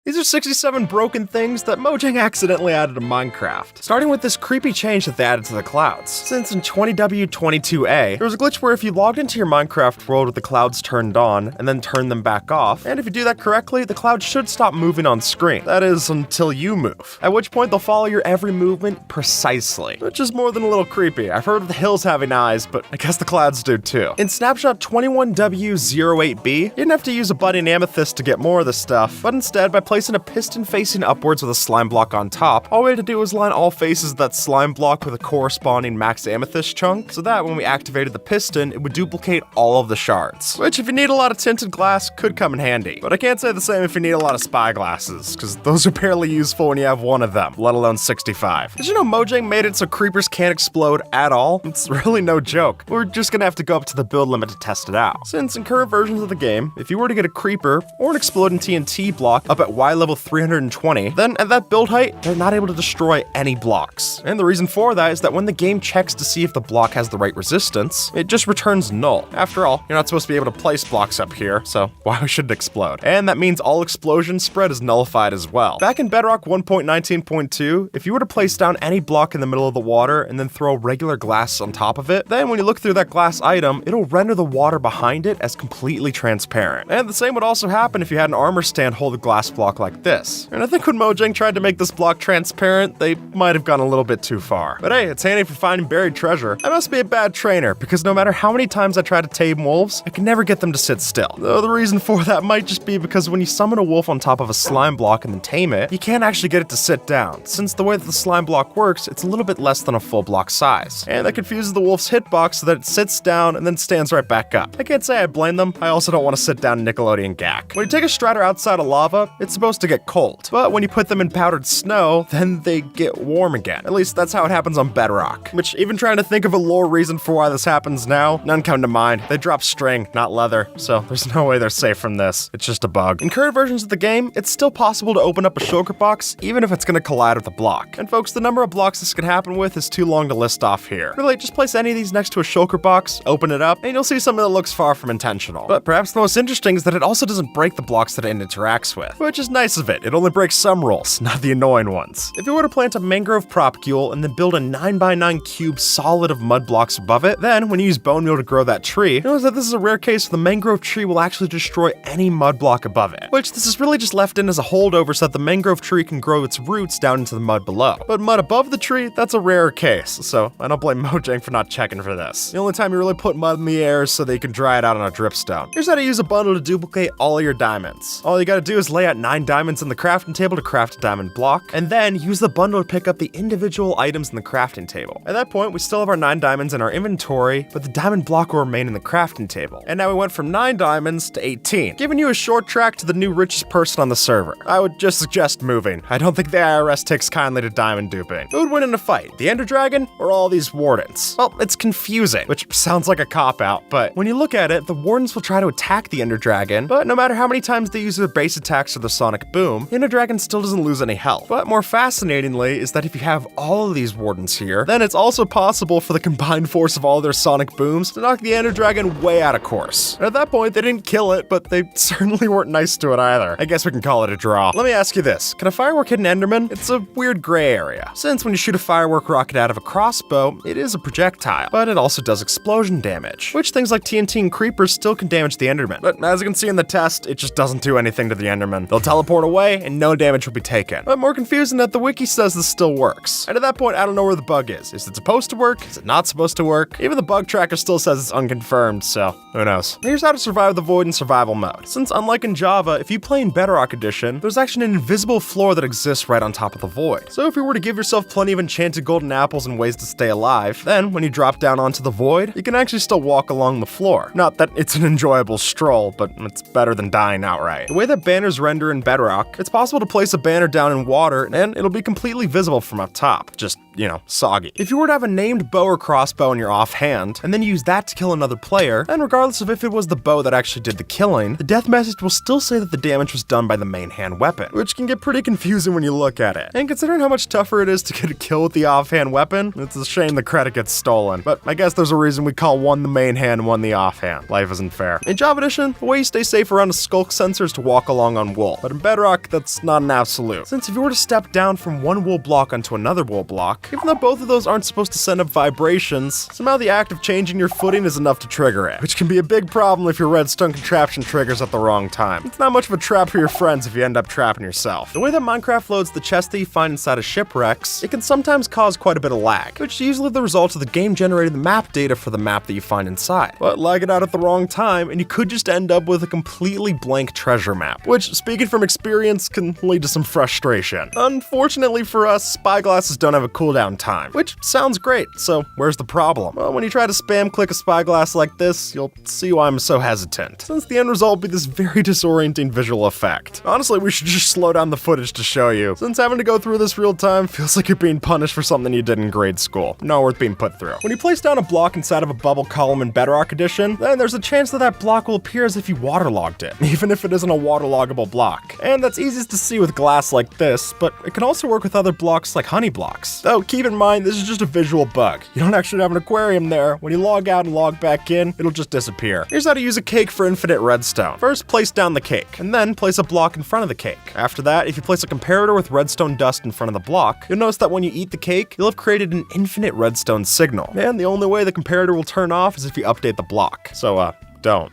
These are 67 broken things that Mojang accidentally added to Minecraft, starting with this creepy change that they added to the clouds. Since in 20W22A, there was a glitch where if you logged into your Minecraft world with the clouds turned on, and then turned them back off, and if you do that correctly, the clouds should stop moving on screen. That is, until you move, at which point they'll follow your every movement precisely, which is more than a little creepy. I've heard of the hills having eyes, but I guess the clouds do too. In Snapshot 21W08B, you didn't have to use a budding amethyst to get more of this stuff, but instead, by placing a piston facing upwards with a slime block on top, all we had to do was line all faces of that slime block with a corresponding max amethyst chunk, so that when we activated the piston, it would duplicate all of the shards. Which, if you need a lot of tinted glass, could come in handy. But I can't say the same if you need a lot of spyglasses, because those are barely useful when you have one of them, let alone 65. Did you know Mojang made it so creepers can't explode at all? It's really no joke. We're just gonna have to go up to the build limit to test it out. Since in current versions of the game, if you were to get a creeper or an exploding TNT block up at Y level 320, then at that build height, they're not able to destroy any blocks. And the reason for that is that when the game checks to see if the block has the right resistance, it just returns null. After all, you're not supposed to be able to place blocks up here, so why should it explode? And that means all explosion spread is nullified as well. Back in Bedrock 1.19.2, if you were to place down any block in the middle of the water and then throw regular glass on top of it, then when you look through that glass item, it'll render the water behind it as completely transparent. And the same would also happen if you had an armor stand hold a glass block like this. And I think when Mojang tried to make this block transparent, they might have gone a little bit too far. But hey, it's handy for finding buried treasure. I must be a bad trainer, because no matter how many times I try to tame wolves, I can never get them to sit still. Though the reason for that might just be because when you summon a wolf on top of a slime block and then tame it, you can't actually get it to sit down, since the way that the slime block works, it's a little bit less than a full block size. And that confuses the wolf's hitbox so that it sits down and then stands right back up. I can't say I blame them, I also don't want to sit down Nickelodeon Gak. When you take a strider outside of lava, it's supposed to get cold. But when you put them in powdered snow, then they get warm again. At least that's how it happens on Bedrock. Which, even trying to think of a lore reason for why this happens now, none come to mind. They drop string, not leather, so there's no way they're safe from this. It's just a bug. In current versions of the game, it's still possible to open up a shulker box, even if it's gonna collide with a block. And folks, the number of blocks this can happen with is too long to list off here. Really, just place any of these next to a shulker box, open it up, and you'll see something that looks far from intentional. But perhaps the most interesting is that it also doesn't break the blocks that it interacts with, which is nice of it. It only breaks some rules, not the annoying ones. If you were to plant a mangrove propagule and then build a 9x9 cube solid of mud blocks above it, then when you use bone meal to grow that tree, notice that this is a rare case where the mangrove tree will actually destroy any mud block above it, which this is really just left in as a holdover so that the mangrove tree can grow its roots down into the mud below. But mud above the tree, that's a rare case, so I don't blame Mojang for not checking for this. The only time you really put mud in the air is so that you can dry it out on a dripstone. Here's how to use a bundle to duplicate all of your diamonds. All you gotta do is lay out 9 diamonds in the crafting table to craft a diamond block, and then use the bundle to pick up the individual items in the crafting table. At that point, we still have our 9 diamonds in our inventory, but the diamond block will remain in the crafting table. And now we went from 9 diamonds to 18, giving you a short track to the new richest person on the server. I would just suggest moving. I don't think the IRS takes kindly to diamond duping. Who would win in a fight, the Ender Dragon or all these wardens? Well, it's confusing, which sounds like a cop-out, but when you look at it, the wardens will try to attack the Ender Dragon, but no matter how many times they use their base attacks or their sonic boom, the Ender Dragon still doesn't lose any health. But more fascinatingly is that if you have all of these wardens here, then it's also possible for the combined force of all their sonic booms to knock the Ender Dragon way out of course. And at that point, they didn't kill it, but they certainly weren't nice to it either. I guess we can call it a draw. Let me ask you this, can a firework hit an Enderman? It's a weird gray area, since when you shoot a firework rocket out of a crossbow, it is a projectile, but it also does explosion damage, which things like TNT and creepers still can damage the Enderman. But as you can see in the test, it just doesn't do anything to the Enderman. They'll teleport away and no damage will be taken. But more confusing that the wiki says this still works. And at that point, I don't know where the bug is. Is it supposed to work? Is it not supposed to work? Even the bug tracker still says it's unconfirmed, so who knows. Here's how to survive the void in survival mode. Since unlike in Java, if you play in Bedrock Edition, there's actually an invisible floor that exists right on top of the void. So if you were to give yourself plenty of enchanted golden apples and ways to stay alive, then when you drop down onto the void, you can actually still walk along the floor. Not that it's an enjoyable stroll, but it's better than dying outright. The way that banners render in Bedrock, it's possible to place a banner down in water and it'll be completely visible from up top. Just, soggy. If you were to have a named bow or crossbow in your offhand, and then use that to kill another player, then regardless of if it was the bow that actually did the killing, the death message will still say that the damage was done by the main hand weapon, which can get pretty confusing when you look at it. And considering how much tougher it is to get a kill with the offhand weapon, it's a shame the credit gets stolen. But I guess there's a reason we call one the main hand and one the offhand. Life isn't fair. In Java Edition, the way you stay safe around a skulk sensor is to walk along on wool. But in in Bedrock, that's not an absolute. Since if you were to step down from one wool block onto another wool block, even though both of those aren't supposed to send up vibrations, somehow the act of changing your footing is enough to trigger it, which can be a big problem if your redstone contraption triggers at the wrong time. It's not much of a trap for your friends if you end up trapping yourself. The way that Minecraft loads the chests that you find inside of shipwrecks, it can sometimes cause quite a bit of lag, which is usually the result of the game generating the map data for the map that you find inside. But lag it out at the wrong time, and you could just end up with a completely blank treasure map, which, speaking from experience, can lead to some frustration. Unfortunately for us, spyglasses don't have a cooldown time, which sounds great, so where's the problem? Well, when you try to spam click a spyglass like this, you'll see why I'm so hesitant, since the end result will be this very disorienting visual effect. Honestly, we should just slow down the footage to show you, since having to go through this real time feels like you're being punished for something you did in grade school. Not worth being put through. When you place down a block inside of a bubble column in Bedrock Edition, then there's a chance that that block will appear as if you waterlogged it, even if it isn't a waterloggable block. And that's easiest to see with glass like this, but it can also work with other blocks like honey blocks. Though keep in mind, this is just a visual bug. You don't actually have an aquarium there. When you log out and log back in, it'll just disappear. Here's how to use a cake for infinite redstone. First, place down the cake, and then place a block in front of the cake. After that, if you place a comparator with redstone dust in front of the block, you'll notice that when you eat the cake, you'll have created an infinite redstone signal. And the only way the comparator will turn off is if you update the block. So, don't.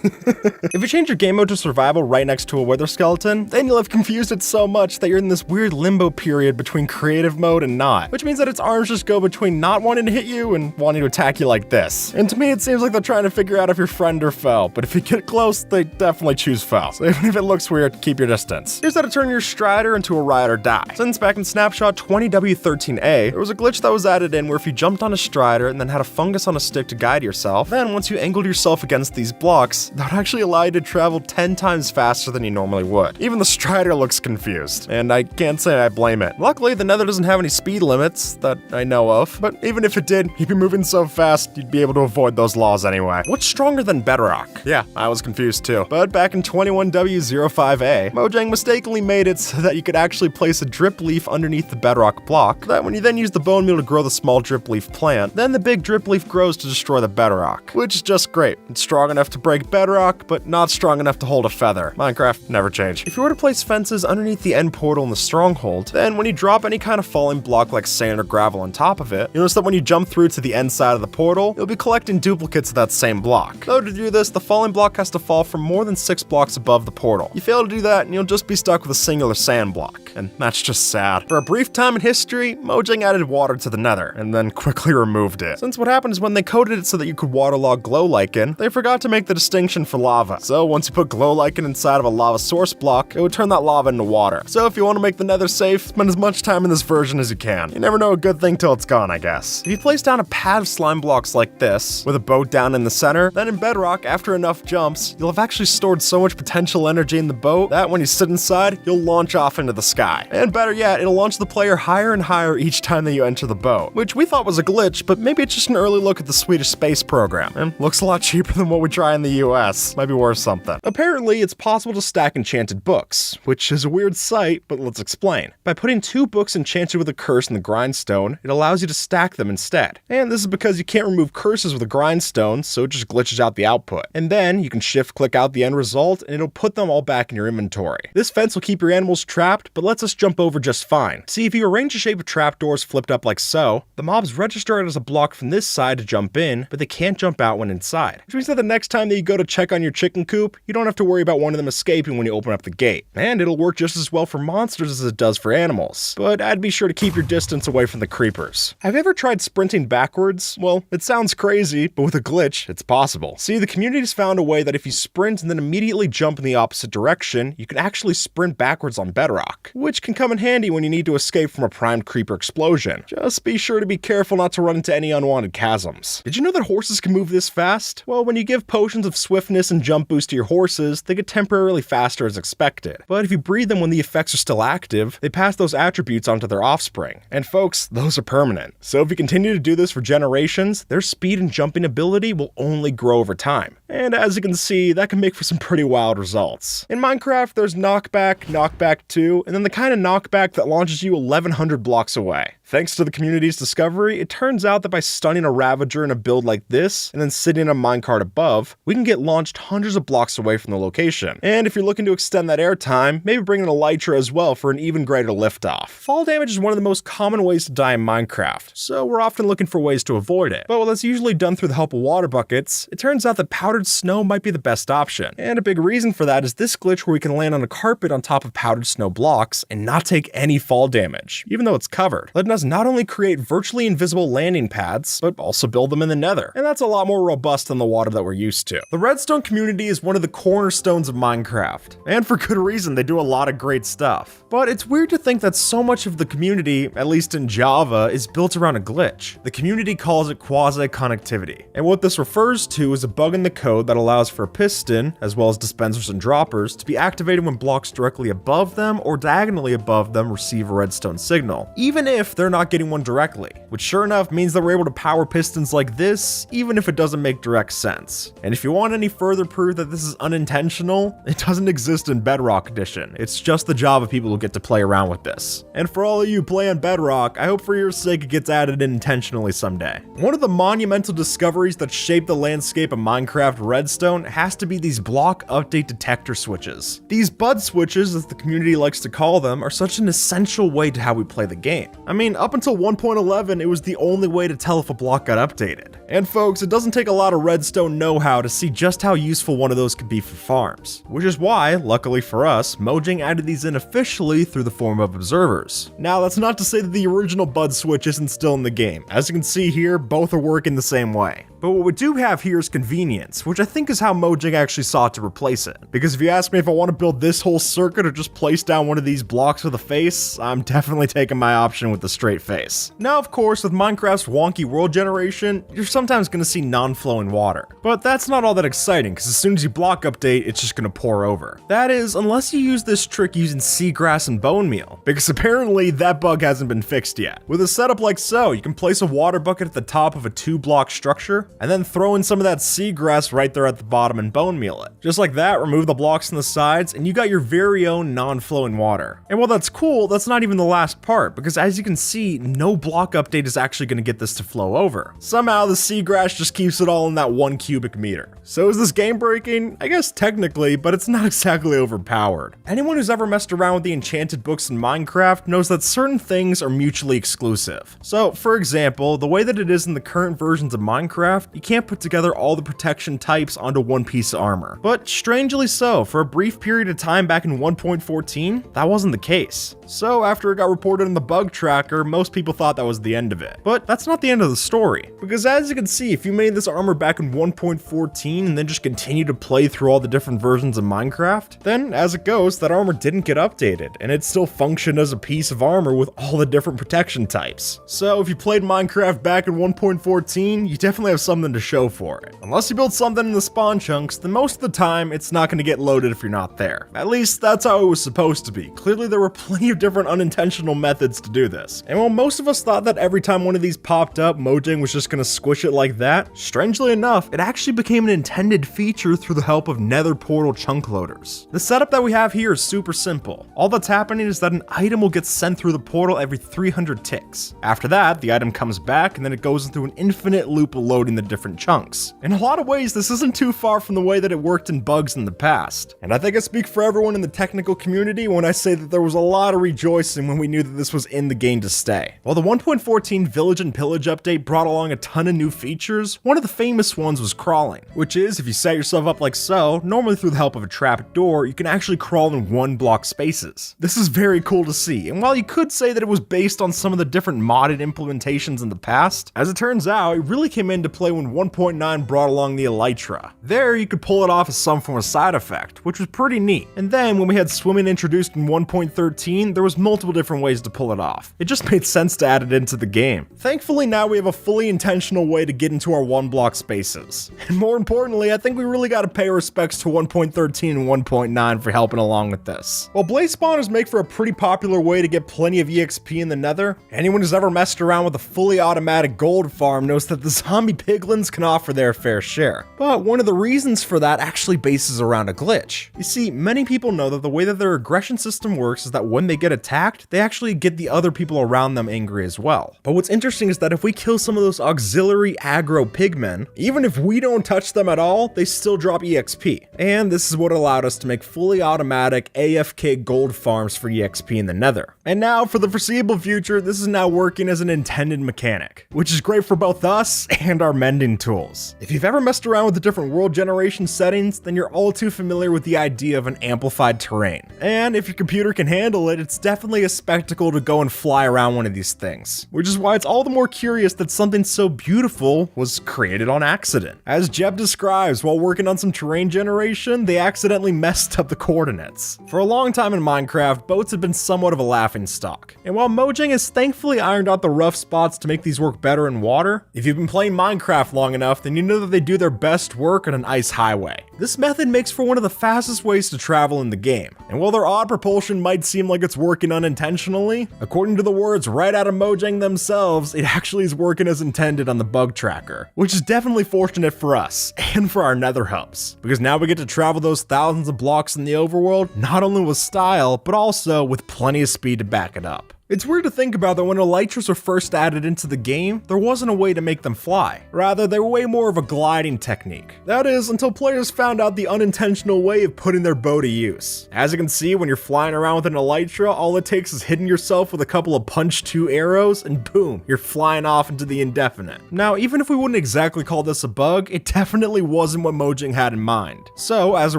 If you change your game mode to survival right next to a wither skeleton, then you'll have confused it so much that you're in this weird limbo period between creative mode and not, which means that its arms just go between not wanting to hit you and wanting to attack you like this. And to me, it seems like they're trying to figure out if you're friend or foe, but if you get close, they definitely choose foe. So even if it looks weird, keep your distance. Here's how to turn your Strider into a ride or die. Since back in Snapshot 20W13A, there was a glitch that was added in where if you jumped on a Strider and then had a fungus on a stick to guide yourself, then once you angled yourself against these blocks, that would actually allow you to travel 10 times faster than you normally would. Even the Strider looks confused, and I can't say I blame it. Luckily, the Nether doesn't have any speed limits that I know of, but even if it did, you'd be moving so fast, you'd be able to avoid those laws anyway. What's stronger than Bedrock? Yeah, I was confused too. But back in 21W05A, Mojang mistakenly made it so that you could actually place a drip leaf underneath the Bedrock block, that when you then use the bone meal to grow the small drip leaf plant, then the big drip leaf grows to destroy the Bedrock, which is just great. It's strong enough to break Bedrock, but not strong enough to hold a feather. Minecraft never changed. If you were to place fences underneath the end portal in the stronghold, then when you drop any kind of falling block like sand or gravel on top of it, you'll notice that when you jump through to the end side of the portal, you'll be collecting duplicates of that same block. Though to do this, the falling block has to fall from more than 6 blocks above the portal. You fail to do that, and you'll just be stuck with a singular sand block, and that's just sad. For a brief time in history, Mojang added water to the Nether, and then quickly removed it. Since what happened is when they coded it so that you could waterlog glow lichen, they forgot to make the distinction for lava. So once you put glow lichen inside of a lava source block, it would turn that lava into water. So if you want to make the Nether safe, spend as much time in this version as you can. You never know a good thing till it's gone, I guess. If you place down a pad of slime blocks like this, with a boat down in the center, then in Bedrock, after enough jumps, you'll have actually stored so much potential energy in the boat that when you sit inside, you'll launch off into the sky. And better yet, it'll launch the player higher and higher each time that you enter the boat, which we thought was a glitch, but maybe it's just an early look at the Swedish space program, and looks a lot cheaper than what we try in the US. Might be worth something. Apparently, it's possible to stack enchanted books, which is a weird sight, but let's explain. By putting 2 books enchanted with a curse in the grindstone, it allows you to stack them instead. And this is because you can't remove curses with a grindstone, so it just glitches out the output. And then you can shift-click out the end result, and it'll put them all back in your inventory. This fence will keep your animals trapped, but lets us jump over just fine. See, if you arrange the shape of trapdoors flipped up like so, the mobs register it as a block from this side to jump in, but they can't jump out when inside. Which means that the next time that you go to check on your chicken coop, you don't have to worry about one of them escaping when you open up the gate. And it'll work just as well for monsters as it does for animals. But I'd be sure to keep your distance away from the creepers. Have you ever tried sprinting backwards? Well, it sounds crazy, but with a glitch, it's possible. See, the community's found a way that if you sprint and then immediately jump in the opposite direction, you can actually sprint backwards on Bedrock, which can come in handy when you need to escape from a primed creeper explosion. Just be sure to be careful not to run into any unwanted chasms. Did you know that horses can move this fast? Well, when you give potions of swiftness and jump boost to your horses, they get temporarily faster as expected. But if you breed them when the effects are still active, they pass those attributes onto their offspring. And folks, those are permanent. So if you continue to do this for generations, their speed and jumping ability will only grow over time. And as you can see, that can make for some pretty wild results. In Minecraft, there's knockback, knockback 2, and then the kind of knockback that launches you 1100 blocks away. Thanks to the community's discovery, it turns out that by stunning a Ravager in a build like this, and then sitting in a minecart above, we can get launched hundreds of blocks away from the location. And if you're looking to extend that airtime, maybe bring an Elytra as well for an even greater liftoff. Fall damage is one of the most common ways to die in Minecraft, so we're often looking for ways to avoid it. But while that's usually done through the help of water buckets, it turns out that powdered snow might be the best option. And a big reason for that is this glitch where we can land on a carpet on top of powdered snow blocks and not take any fall damage, even though it's covered, letting us not only create virtually invisible landing pads, but also build them in the nether. And that's a lot more robust than the water that we're used to. The redstone community is one of the cornerstones of Minecraft, and for good reason. They do a lot of great stuff. But it's weird to think that so much of the community, at least in Java, is built around a glitch. The community calls it quasi-connectivity, and what this refers to is a bug in the code that allows for a piston, as well as dispensers and droppers, to be activated when blocks directly above them or diagonally above them receive a redstone signal, even if they're not getting one directly, which sure enough means that we're able to power pistons like this, even if it doesn't make direct sense. And if you want any further proof that this is unintentional, it doesn't exist in Bedrock Edition. It's just the Java people who get to play around with this. And for all of you playing Bedrock, I hope for your sake it gets added in intentionally someday. One of the monumental discoveries that shaped the landscape of Minecraft Redstone has to be these block update detector switches. These bud switches, as the community likes to call them, are such an essential way to how we play the game. I mean, up until 1.11, it was the only way to tell if a block got updated. And folks, it doesn't take a lot of redstone know-how to see just how useful one of those could be for farms. Which is why, luckily for us, Mojang added these in officially through the form of observers. Now, that's not to say that the original bud switch isn't still in the game. As you can see here, both are working the same way. But what we do have here is convenience, which I think is how Mojang actually sought to replace it. Because if you ask me if I want to build this whole circuit or just place down one of these blocks with a face, I'm definitely taking my option with the straight face. Now, of course, with Minecraft's wonky world generation, you're sometimes going to see non-flowing water. But that's not all that exciting, because as soon as you block update, it's just going to pour over. That is, unless you use this trick using seagrass and bone meal, because apparently that bug hasn't been fixed yet. With a setup like so, you can place a water bucket at the top of a 2-block structure, and then throw in some of that seagrass right there at the bottom and bone meal it. Just like that, remove the blocks on the sides, and you got your very own non-flowing water. And while that's cool, that's not even the last part, because as you can see, no block update is actually going to get this to flow over. Somehow the seagrass just keeps it all in that 1 cubic meter. So is this game breaking? I guess technically, but it's not exactly overpowered. Anyone who's ever messed around with the enchanted books in Minecraft knows that certain things are mutually exclusive. So, for example, the way that it is in the current versions of Minecraft, you can't put together all the protection types onto one piece of armor. But strangely so, for a brief period of time back in 1.14, that wasn't the case. So after it got reported in the bug tracker, most people thought that was the end of it. But that's not the end of the story, because as you can see, if you made this armor back in 1.14 and then just continue to play through all the different versions of Minecraft, then as it goes, that armor didn't get updated, and it still functioned as a piece of armor with all the different protection types. So if you played Minecraft back in 1.14, you definitely have something to show for it. Unless you build something in the spawn chunks, then most of the time, it's not going to get loaded if you're not there. At least that's how it was supposed to be. Clearly there were plenty of different unintentional methods to do this. And while most of us thought that every time one of these popped up, Mojang was just going to squish it like that, strangely enough, it actually became an intended feature through the help of Nether portal chunk loaders. The setup that we have here is super simple. All that's happening is that an item will get sent through the portal every 300 ticks. After that, the item comes back and then it goes through an infinite loop of loading the different chunks. In a lot of ways, this isn't too far from the way that it worked in bugs in the past. And I think I speak for everyone in the technical community when I say that there was a lot of rejoicing when we knew that this was in the game to stay. While the 1.14 Village and Pillage update brought along a ton of new features, one of the famous ones was crawling, which is if you set yourself up like so, normally through the help of a trap door, you can actually crawl in 1-block spaces. This is very cool to see, and while you could say that it was based on some of the different modded implementations in the past, as it turns out, it really came into play when 1.9 brought along the Elytra. There, you could pull it off as some form of side effect, which was pretty neat. And then, when we had swimming introduced in 1.13, there was multiple different ways to pull it off. It just made sense to add it into the game. Thankfully, now we have a fully intentional way to get into our 1-block spaces. And more importantly, I think we really gotta pay respects to 1.13 and 1.9 for helping along with this. While blaze spawners make for a pretty popular way to get plenty of EXP in the Nether, anyone who's ever messed around with a fully automatic gold farm knows that the zombie pig piglins can offer their fair share. But one of the reasons for that actually bases around a glitch. You see, many people know that the way that their aggression system works is that when they get attacked, they actually get the other people around them angry as well. But what's interesting is that if we kill some of those auxiliary aggro pigmen, even if we don't touch them at all, they still drop EXP. And this is what allowed us to make fully automatic AFK gold farms for EXP in the Nether. And now for the foreseeable future, this is now working as an intended mechanic, which is great for both us and our mending tools. If you've ever messed around with the different world generation settings, then you're all too familiar with the idea of an amplified terrain. And if your computer can handle it, it's definitely a spectacle to go and fly around one of these things, which is why it's all the more curious that something so beautiful was created on accident. As Jeb describes, while working on some terrain generation, they accidentally messed up the coordinates. For a long time in Minecraft, boats have been somewhat of a laughing stock. And while Mojang has thankfully ironed out the rough spots to make these work better in water, if you've been playing Minecraft long enough, then you know that they do their best work on an ice highway. This method makes for one of the fastest ways to travel in the game. And while their odd propulsion might seem like it's working unintentionally, according to the words right out of Mojang themselves, it actually is working as intended on the bug tracker, which is definitely fortunate for us and for our Nether hubs, because now we get to travel those thousands of blocks in the overworld not only with style, but also with plenty of speed to back it up. It's weird to think about that when elytras were first added into the game, there wasn't a way to make them fly. Rather, they were way more of a gliding technique. That is, until players found out the unintentional way of putting their bow to use. As you can see, when you're flying around with an elytra, all it takes is hitting yourself with a couple of punch 2 arrows, and boom, you're flying off into the indefinite. Now, even if we wouldn't exactly call this a bug, it definitely wasn't what Mojang had in mind. So, as a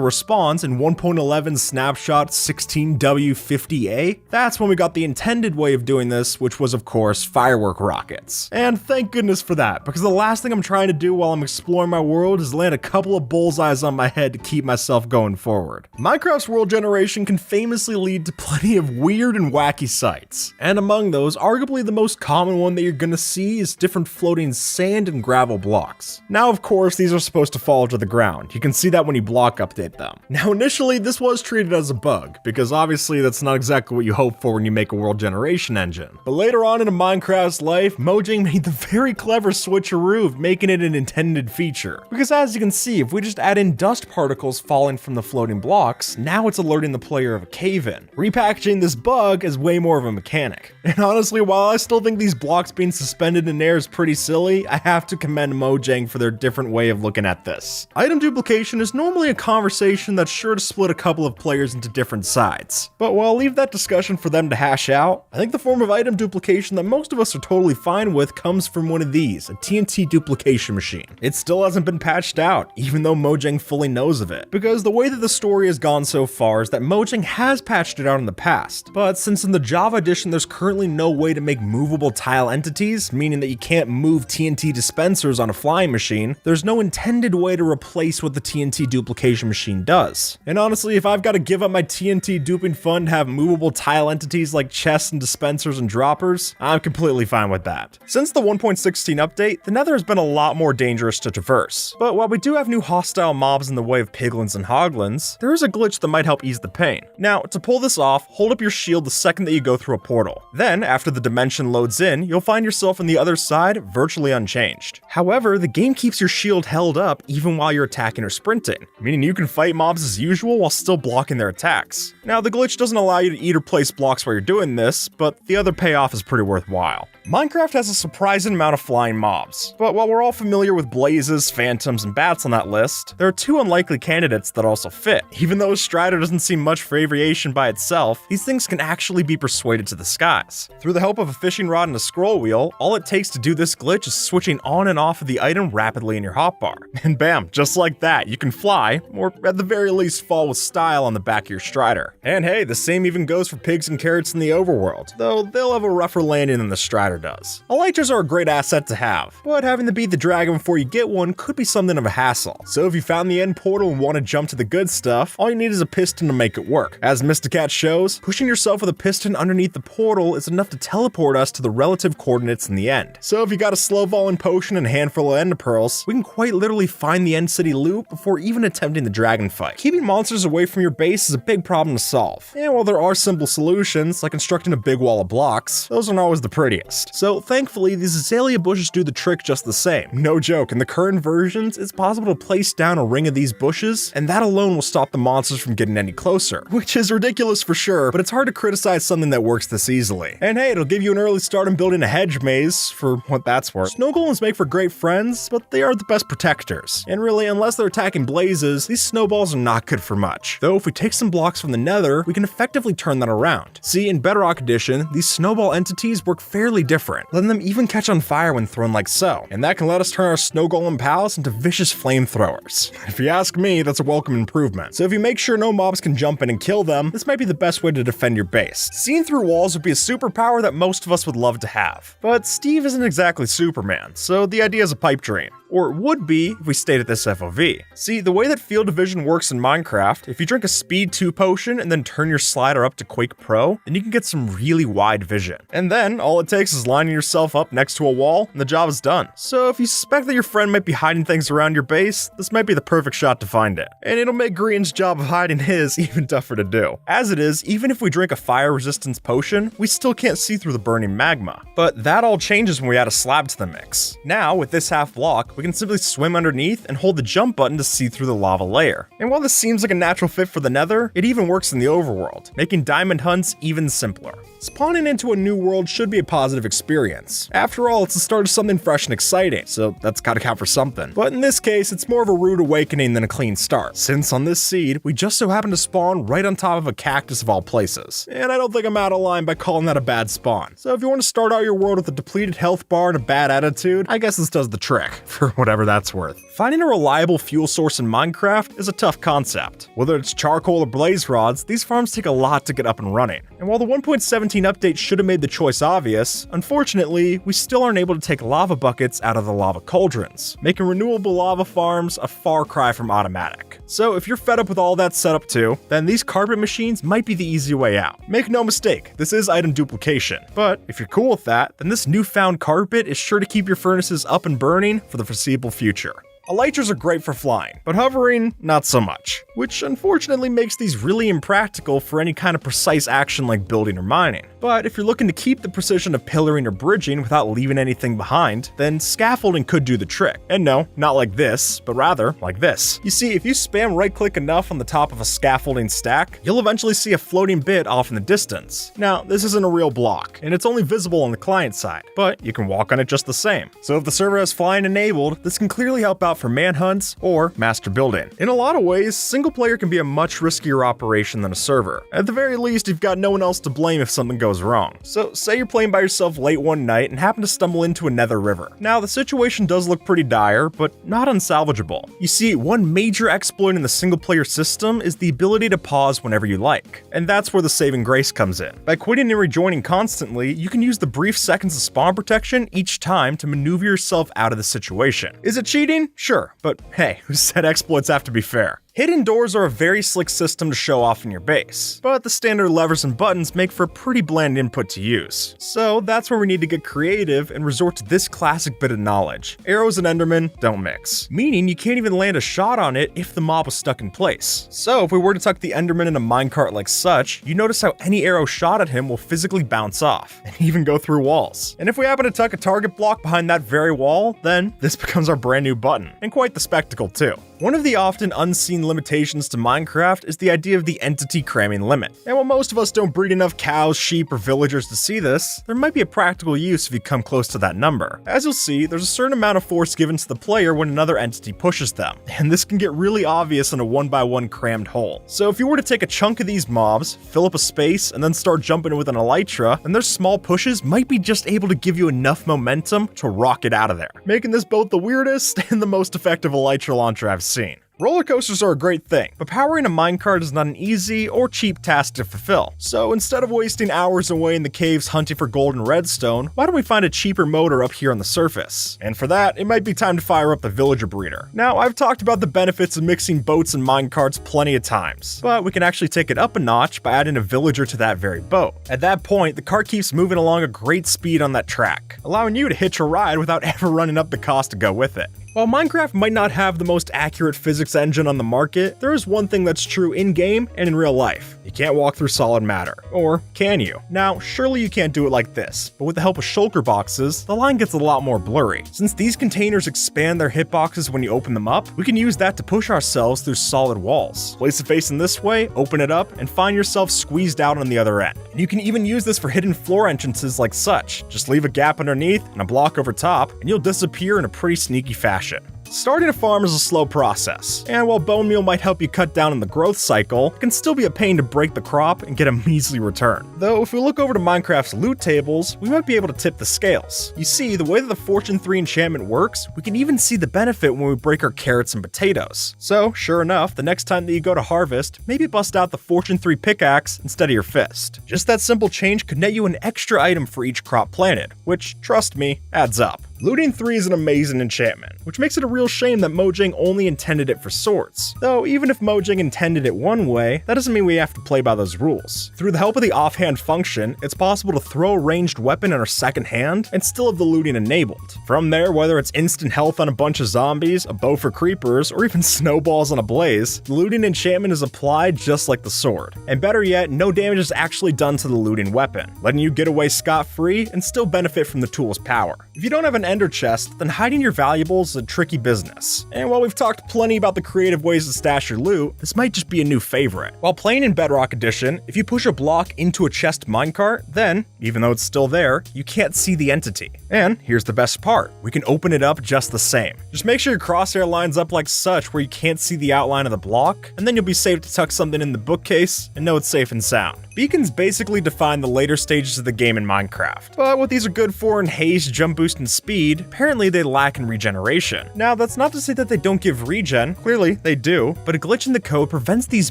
response, in 1.11 snapshot 16W50A, that's when we got the intended way of doing this, which was of course firework rockets. And thank goodness for that, because the last thing I'm trying to do while I'm exploring my world is land a couple of bullseyes on my head to keep myself going forward. Minecraft's world generation can famously lead to plenty of weird and wacky sights, and among those, arguably the most common one that you're gonna see is different floating sand and gravel blocks. Now of course these are supposed to fall to the ground. You can see that when you block update them. Now initially this was treated as a bug, because obviously that's not exactly what you hope for when you make a world generation engine. But later on in Minecraft's life, Mojang made the very clever switcheroo of making it an intended feature. Because as you can see, if we just add in dust particles falling from the floating blocks, now it's alerting the player of a cave-in. Repackaging this bug is way more of a mechanic. And honestly, while I still think these blocks being suspended in air is pretty silly, I have to commend Mojang for their different way of looking at this. Item duplication is normally a conversation that's sure to split a couple of players into different sides. But while I'll leave that discussion for them to hash out, I think the form of item duplication that most of us are totally fine with comes from one of these, a TNT duplication machine. It still hasn't been patched out, even though Mojang fully knows of it, because the way that the story has gone so far is that Mojang has patched it out in the past, but since in the Java edition there's currently no way to make movable tile entities, meaning that you can't move TNT dispensers on a flying machine, there's no intended way to replace what the TNT duplication machine does. And honestly, if I've got to give up my TNT duping fun to have movable tile entities like chests and dispensers and droppers, I'm completely fine with that. Since the 1.16 update, the Nether has been a lot more dangerous to traverse. But while we do have new hostile mobs in the way of piglins and hoglins, there is a glitch that might help ease the pain. Now, to pull this off, hold up your shield the second that you go through a portal. Then, after the dimension loads in, you'll find yourself on the other side virtually unchanged. However, the game keeps your shield held up even while you're attacking or sprinting, meaning you can fight mobs as usual while still blocking their attacks. Now, the glitch doesn't allow you to eat or place blocks while you're doing this, but the other payoff is pretty worthwhile. Minecraft has a surprising amount of flying mobs, but while we're all familiar with blazes, phantoms, and bats on that list, there are two unlikely candidates that also fit. Even though Strider doesn't seem much for aviation by itself, these things can actually be persuaded to the skies. Through the help of a fishing rod and a scroll wheel, all it takes to do this glitch is switching on and off of the item rapidly in your hotbar. And bam, just like that, you can fly, or at the very least fall with style on the back of your Strider. And hey, the same even goes for pigs and carrots in the overworld, though they'll have a rougher landing than the Strider does. Elytras are a great asset to have, but having to beat the dragon before you get one could be something of a hassle. So if you found the end portal and want to jump to the good stuff, all you need is a piston to make it work. As Mysticat shows, pushing yourself with a piston underneath the portal is enough to teleport us to the relative coordinates in the end. So if you got a slow falling potion and a handful of ender pearls, we can quite literally find the end city loot before even attempting the dragon fight. Keeping monsters away from your base is a big problem to solve. And while there are simple solutions, like constructing a big wall of blocks, those aren't always the prettiest. So thankfully, these azalea bushes do the trick just the same. No joke, in the current versions, it's possible to place down a ring of these bushes, and that alone will stop the monsters from getting any closer. Which is ridiculous for sure, but it's hard to criticize something that works this easily. And hey, it'll give you an early start in building a hedge maze, for what that's worth. Snow golems make for great friends, but they are the best protectors. And really, unless they're attacking blazes, these snowballs are not good for much. Though if we take some blocks from the nether, we can effectively turn that around. See, in Bedrock Edition, these snowball entities work fairly different, letting them even catch on fire when thrown like so. And that can let us turn our snow golem pals into vicious flamethrowers. If you ask me, that's a welcome improvement. So if you make sure no mobs can jump in and kill them, this might be the best way to defend your base. Seeing through walls would be a superpower that most of us would love to have. But Steve isn't exactly Superman, so the idea is a pipe dream. Or it would be if we stayed at this FOV. See, the way that field division works in Minecraft, if you drink a Speed 2 potion and then turn your slider up to Quake Pro, then you can get some really wide vision. And then, all it takes is lining yourself up next to a wall, and the job is done. So if you suspect that your friend might be hiding things around your base, this might be the perfect shot to find it. And it'll make Green's job of hiding his even tougher to do. As it is, even if we drink a fire resistance potion, we still can't see through the burning magma. But that all changes when we add a slab to the mix. Now, with this half block, we can simply swim underneath and hold the jump button to see through the lava layer. And while this seems like a natural fit for the nether, it even works in the overworld, making diamond hunts even simpler. Spawning into a new world should be a positive experience. After all, it's the start of something fresh and exciting, so that's gotta count for something. But in this case, it's more of a rude awakening than a clean start, since on this seed, we just so happen to spawn right on top of a cactus of all places. And I don't think I'm out of line by calling that a bad spawn. So if you want to start out your world with a depleted health bar and a bad attitude, I guess this does the trick, for whatever that's worth. Finding a reliable fuel source in Minecraft is a tough concept. Whether it's charcoal or blaze rods, these farms take a lot to get up and running. And while the 1.17 update should have made the choice obvious, unfortunately, we still aren't able to take lava buckets out of the lava cauldrons, making renewable lava farms a far cry from automatic. So if you're fed up with all that setup too, then these carpet machines might be the easy way out. Make no mistake, this is item duplication, but if you're cool with that, then this newfound carpet is sure to keep your furnaces up and burning for the foreseeable future. Elytras are great for flying, but hovering, not so much, which unfortunately makes these really impractical for any kind of precise action like building or mining. But if you're looking to keep the precision of pillaring or bridging without leaving anything behind, then scaffolding could do the trick. And no, not like this, but rather like this. You see, if you spam right-click enough on the top of a scaffolding stack, you'll eventually see a floating bit off in the distance. Now, this isn't a real block, and it's only visible on the client side, but you can walk on it just the same. So if the server has flying enabled, this can clearly help out for manhunts or master building. In a lot of ways, single player can be a much riskier operation than a server. At the very least, you've got no one else to blame if something goes wrong. So say you're playing by yourself late one night and happen to stumble into a nether river. Now the situation does look pretty dire, but not unsalvageable. You see, one major exploit in the single player system is the ability to pause whenever you like. And that's where the saving grace comes in. By quitting and rejoining constantly, you can use the brief seconds of spawn protection each time to maneuver yourself out of the situation. Is it cheating? Sure, but hey, who said exploits have to be fair? Hidden doors are a very slick system to show off in your base, but the standard levers and buttons make for a pretty bland input to use. So that's where we need to get creative and resort to this classic bit of knowledge. Arrows and Enderman don't mix, meaning you can't even land a shot on it if the mob was stuck in place. So if we were to tuck the Enderman in a minecart like such, you notice how any arrow shot at him will physically bounce off, and even go through walls. And if we happen to tuck a target block behind that very wall, then this becomes our brand new button, and quite the spectacle too. One of the often unseen limitations to Minecraft is the idea of the entity cramming limit. And while most of us don't breed enough cows, sheep, or villagers to see this, there might be a practical use if you come close to that number. As you'll see, there's a certain amount of force given to the player when another entity pushes them, and this can get really obvious in a 1x1 crammed hole. So if you were to take a chunk of these mobs, fill up a space, and then start jumping with an elytra, then their small pushes might be just able to give you enough momentum to rocket out of there, making this both the weirdest and the most effective elytra launcher I've seen. Roller coasters are a great thing, but powering a minecart is not an easy or cheap task to fulfill. So instead of wasting hours away in the caves hunting for gold and redstone, why don't we find a cheaper motor up here on the surface? And for that, it might be time to fire up the villager breeder. Now, I've talked about the benefits of mixing boats and minecarts plenty of times, but we can actually take it up a notch by adding a villager to that very boat. At that point, the cart keeps moving along a great speed on that track, allowing you to hitch a ride without ever running up the cost to go with it. While Minecraft might not have the most accurate physics engine on the market, there is one thing that's true in-game and in real life. You can't walk through solid matter. Or can you? Now, surely you can't do it like this, but with the help of shulker boxes, the line gets a lot more blurry. Since these containers expand their hitboxes when you open them up, we can use that to push ourselves through solid walls. Place it facing this way, open it up, and find yourself squeezed out on the other end. And you can even use this for hidden floor entrances like such. Just leave a gap underneath and a block over top, and you'll disappear in a pretty sneaky fashion. Starting a farm is a slow process, and while bone meal might help you cut down on the growth cycle, it can still be a pain to break the crop and get a measly return. Though if we look over to Minecraft's loot tables, we might be able to tip the scales. You see, the way that the Fortune 3 enchantment works, we can even see the benefit when we break our carrots and potatoes. So, sure enough, the next time that you go to harvest, maybe bust out the Fortune 3 pickaxe instead of your fist. Just that simple change could net you an extra item for each crop planted, which, trust me, adds up. Looting 3 is an amazing enchantment, which makes it a real shame that Mojang only intended it for swords. Though, even if Mojang intended it one way, that doesn't mean we have to play by those rules. Through the help of the offhand function, it's possible to throw a ranged weapon in our second hand and still have the looting enabled. From there, whether it's instant health on a bunch of zombies, a bow for creepers, or even snowballs on a blaze, the looting enchantment is applied just like the sword. And better yet, no damage is actually done to the looting weapon, letting you get away scot-free and still benefit from the tool's power. If you don't have an ender chest, then hiding your valuables is a tricky business. And while we've talked plenty about the creative ways to stash your loot, this might just be a new favorite. While playing in Bedrock Edition, if you push a block into a chest minecart, then, even though it's still there, you can't see the entity. And here's the best part, we can open it up just the same. Just make sure your crosshair lines up like such where you can't see the outline of the block, and then you'll be safe to tuck something in the bookcase and know it's safe and sound. Beacons basically define the later stages of the game in Minecraft, but what these are good for in haste, jump boost, and speed, apparently they lack in regeneration. Now, that's not to say that they don't give regen, clearly they do, but a glitch in the code prevents these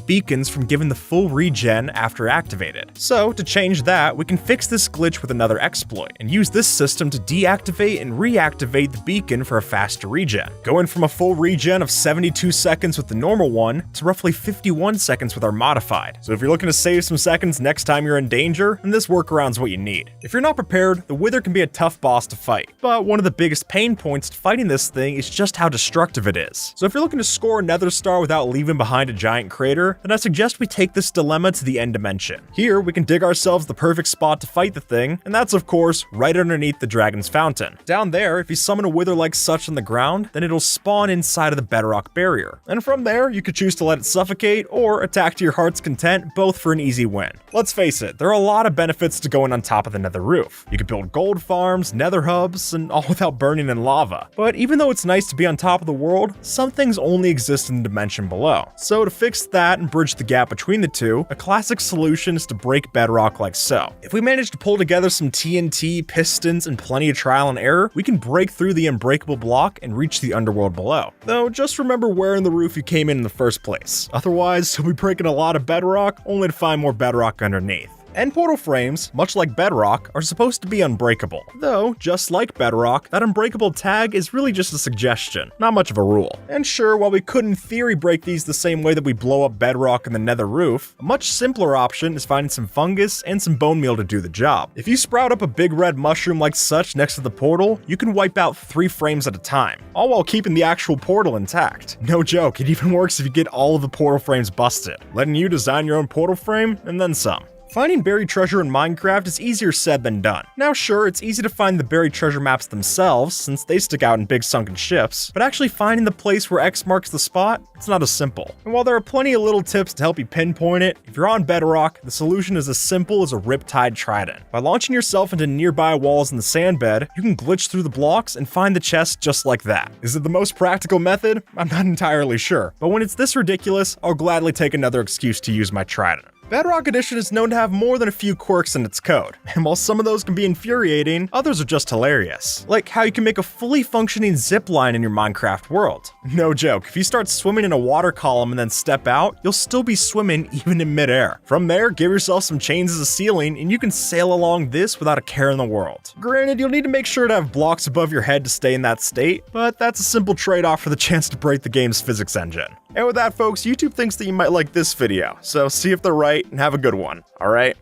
beacons from giving the full regen after activated. So, to change that, we can fix this glitch with another exploit, and use this system to deactivate and reactivate the beacon for a faster regen, going from a full regen of 72 seconds with the normal one to roughly 51 seconds with our modified. So if you're looking to save some seconds next time you're in danger, then this workaround's what you need. If you're not prepared, the Wither can be a tough boss to fight, but one of the biggest pain points to fighting this thing is just how destructive it is. So if you're looking to score a Nether Star without leaving behind a giant crater, then I suggest we take this dilemma to the end dimension. Here, we can dig ourselves the perfect spot to fight the thing, and that's of course right underneath the Dragon's Fountain. Down there, if you summon a Wither like such on the ground, then it'll spawn inside of the bedrock barrier. And from there, you could choose to let it suffocate or attack to your heart's content, both for an easy win. Let's face it, there are a lot of benefits to going on top of the Nether roof. You could build gold farms, Nether hubs, and all without burning in lava. But even though it's nice to be on top of the world, some things only exist in the dimension below. So to fix that and bridge the gap between the two, a classic solution is to break bedrock like so. If we manage to pull together some TNT, pistons, and plenty of trial and error, we can break through the unbreakable block and reach the underworld below. Though just remember where in the roof you came in the first place. Otherwise, you'll be breaking a lot of bedrock, only to find more bedrock underneath. End portal frames, much like Bedrock, are supposed to be unbreakable. Though, just like Bedrock, that unbreakable tag is really just a suggestion, not much of a rule. And sure, while we could in theory break these the same way that we blow up Bedrock in the Nether roof, a much simpler option is finding some fungus and some bone meal to do the job. If you sprout up a big red mushroom like such next to the portal, you can wipe out 3 frames at a time, all while keeping the actual portal intact. No joke, it even works if you get all of the portal frames busted, letting you design your own portal frame and then some. Finding buried treasure in Minecraft is easier said than done. Now sure, it's easy to find the buried treasure maps themselves, since they stick out in big sunken ships, but actually finding the place where X marks the spot, it's not as simple. And while there are plenty of little tips to help you pinpoint it, if you're on Bedrock, the solution is as simple as a Riptide Trident. By launching yourself into nearby walls in the sand bed, you can glitch through the blocks and find the chest just like that. Is it the most practical method? I'm not entirely sure, but when it's this ridiculous, I'll gladly take another excuse to use my trident. Bedrock Edition is known to have more than a few quirks in its code, and while some of those can be infuriating, others are just hilarious. Like how you can make a fully functioning zip line in your Minecraft world. No joke, if you start swimming in a water column and then step out, you'll still be swimming even in midair. From there, give yourself some chains as a ceiling, and you can sail along this without a care in the world. Granted, you'll need to make sure to have blocks above your head to stay in that state, but that's a simple trade-off for the chance to break the game's physics engine. And with that, folks, YouTube thinks that you might like this video, so see if they're right and have a good one, alright?